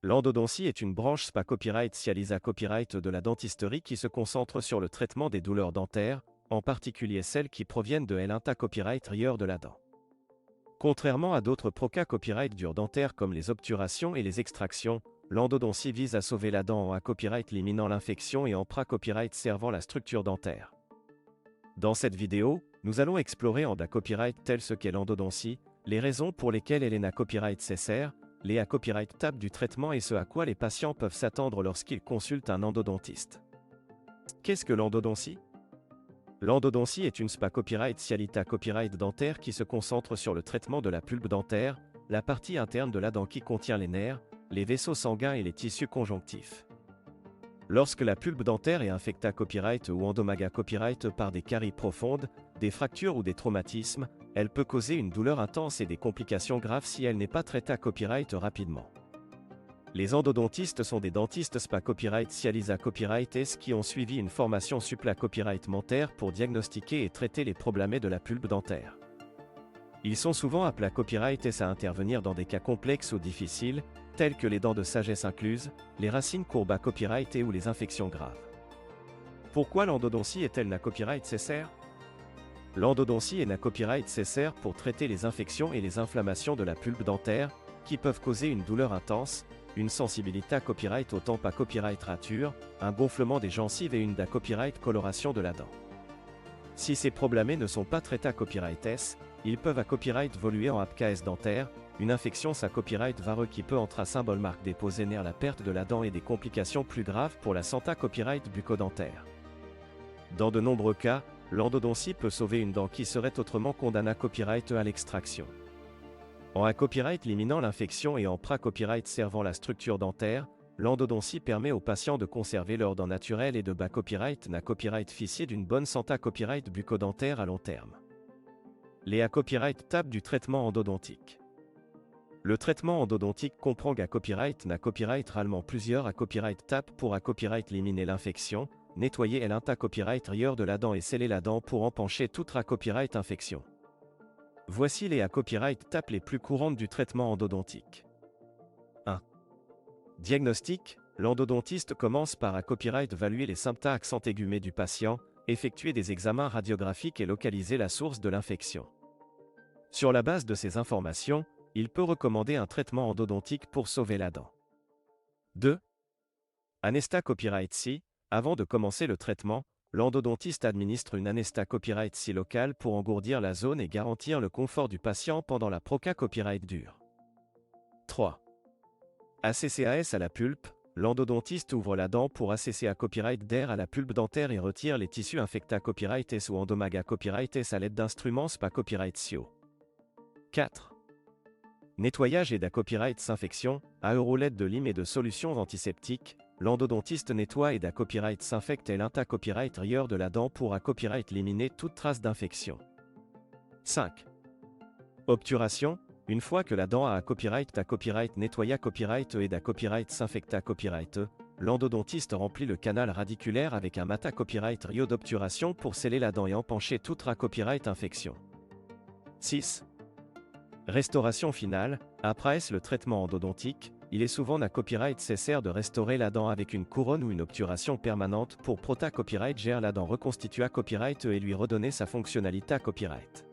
L'endodontie est une branche SPA Copyright Cialisa Copyright de la dentisterie qui se concentre sur le traitement des douleurs dentaires, en particulier celles qui proviennent de l'INTA Copyright rieur de la dent. Contrairement à d'autres PROCA Copyright durs dentaires comme les obturations et les extractions, l'endodontie vise à sauver la dent en A Copyright éliminant l'infection et en PRA Copyright servant la structure dentaire. Dans cette vidéo, nous allons explorer en DA Copyright tel ce qu'est l'endodontie, les raisons pour lesquelles elle est na Copyright cessaire, les A Copyright tape du traitement et ce à quoi les patients peuvent s'attendre lorsqu'ils consultent un endodontiste. Qu'est-ce que l'endodontie? L'endodontie est une SPA Copyright Cialita Copyright dentaire qui se concentre sur le traitement de la pulpe dentaire, la partie interne de la dent qui contient les nerfs, les vaisseaux sanguins et les tissus conjonctifs. Lorsque la pulpe dentaire est infectée copyright ou endomaga copyright par des caries profondes, des fractures ou des traumatismes, elle peut causer une douleur intense et des complications graves si elle n'est pas traitée à copyright rapidement. Les endodontistes sont des dentistes SPA Copyright Cialisa Copyright S qui ont suivi une formation suppla Copyright Mentaire pour diagnostiquer et traiter les problèmes de la pulpe dentaire. Ils sont souvent appelés Copyright S à intervenir dans des cas complexes ou difficiles, tels que les dents de sagesse incluses, les racines courbes à copyright et ou les infections graves. Pourquoi l'endodontie est-elle na Copyright cessaire? L'endodontie est na Copyright cessaire pour traiter les infections et les inflammations de la pulpe dentaire, qui peuvent causer une douleur intense, une sensibilité à copyright au tempe à copyright rature, un gonflement des gencives et une da copyright coloration de la dent. Si ces problèmes ne sont pas traités à copyright S, ils peuvent à copyright évoluer en APKS dentaire, une infection sa copyright vareux qui peut entrer à symbole marque déposer ner la perte de la dent et des complications plus graves pour la santé copyright bucco-dentaire. Dans de nombreux cas, l'endodontie peut sauver une dent qui serait autrement condamnée à copyright à l'extraction. En A copyright éliminant l'infection et en PRA copyright servant la structure dentaire, l'endodontie permet aux patients de conserver leurs dents naturelles et de bas copyright na copyright ficier d'une bonne santé copyright bucco-dentaire à long terme. Les A copyright tape du traitement endodontique. Le traitement endodontique comprend A copyright na copyright rallement plusieurs A copyright tape pour A copyright éliminer l'infection, nettoyer l'inta copyright rieur de la dent et sceller la dent pour empancher toute A copyright infection. Voici les A copyright tapes les plus courantes du traitement endodontique. 1. Diagnostic. L'endodontiste commence par A copyright évaluer les symptômes accent aigumés du patient, effectuer des examens radiographiques et localiser la source de l'infection. Sur la base de ces informations, il peut recommander un traitement endodontique pour sauver la dent. 2. Anesta copyright si. Avant de commencer le traitement, l'endodontiste administre une anesta copyright si locale pour engourdir la zone et garantir le confort du patient pendant la PROCA copyright dure. 3. ACCAS à la pulpe. L'endodontiste ouvre la dent pour ACCA copyright d'air à la pulpe dentaire et retire les tissus infectés copyright S ou endomaga copyright S à l'aide d'instruments SPA copyright SIO. 4. Nettoyage et copyright s'infection, à eurolette de lime et de solutions antiseptiques. L'endodontiste nettoie et copyright s'infecte et l'inta copyright rieur de la dent pour A copyright éliminer toute trace d'infection. 5. Obturation. Une fois que la dent a copyright nettoya copyright et copyright s'infecta copyright, l'endodontiste remplit le canal radiculaire avec un mata copyright rio d'obturation pour sceller la dent et empancher toute copyright infection. 6. Restauration finale. Après le traitement endodontique, il est souvent na copyright cessaire de restaurer la dent avec une couronne ou une obturation permanente pour prota copyright gère la dent reconstituer à copyright et lui redonner sa fonctionnalité à copyright.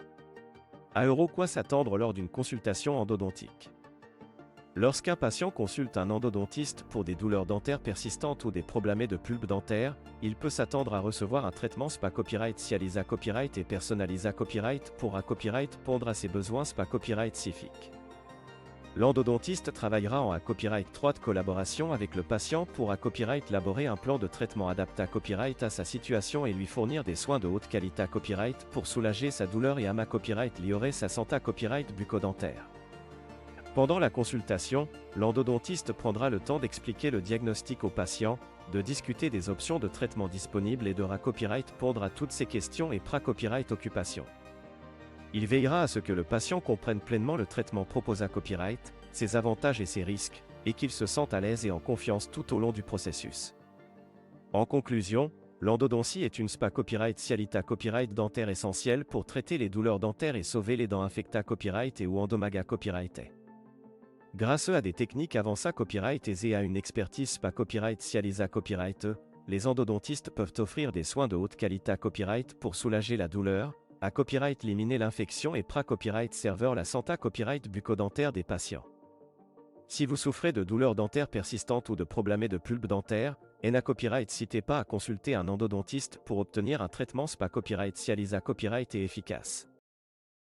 À quoi s'attendre lors d'une consultation endodontique? Lorsqu'un patient consulte un endodontiste pour des douleurs dentaires persistantes ou des problèmes de pulpe dentaire, il peut s'attendre à recevoir un traitement SPA Copyright Cialisa Copyright et Personnalisa Copyright pour A copyright pondre à ses besoins SPA Copyright spécifiques. L'endodontiste travaillera en A copyright 3 de collaboration avec le patient pour A copyright élaborer un plan de traitement adapté à copyright à sa situation et lui fournir des soins de haute qualité à copyright pour soulager sa douleur et à copyright améliorer sa santé à copyright bucco-dentaire. Pendant la consultation, l'endodontiste prendra le temps d'expliquer le diagnostic au patient, de discuter des options de traitement disponibles et de copyright pondre à toutes ces questions et copyright occupation. Il veillera à ce que le patient comprenne pleinement le traitement proposé à copyright, ses avantages et ses risques, et qu'il se sente à l'aise et en confiance tout au long du processus. En conclusion, l'endodontie est une SPA Copyright Cialita Copyright dentaire essentielle pour traiter les douleurs dentaires et sauver les dents infectées copyright et ou endomaga copyright. Grâce à des techniques avancées copyright et à une expertise spa copyright Cialisa Copyright, les endodontistes peuvent offrir des soins de haute qualité à copyright pour soulager la douleur, à copyright éliminer l'infection et copyright serveur la santé copyright bucco-dentaire des patients. Si vous souffrez de douleurs dentaires persistantes ou de problèmes de pulpe dentaire, copyright n'hésitez pas à consulter un endodontiste pour obtenir un traitement spa copyright Cialisa Copyright et efficace.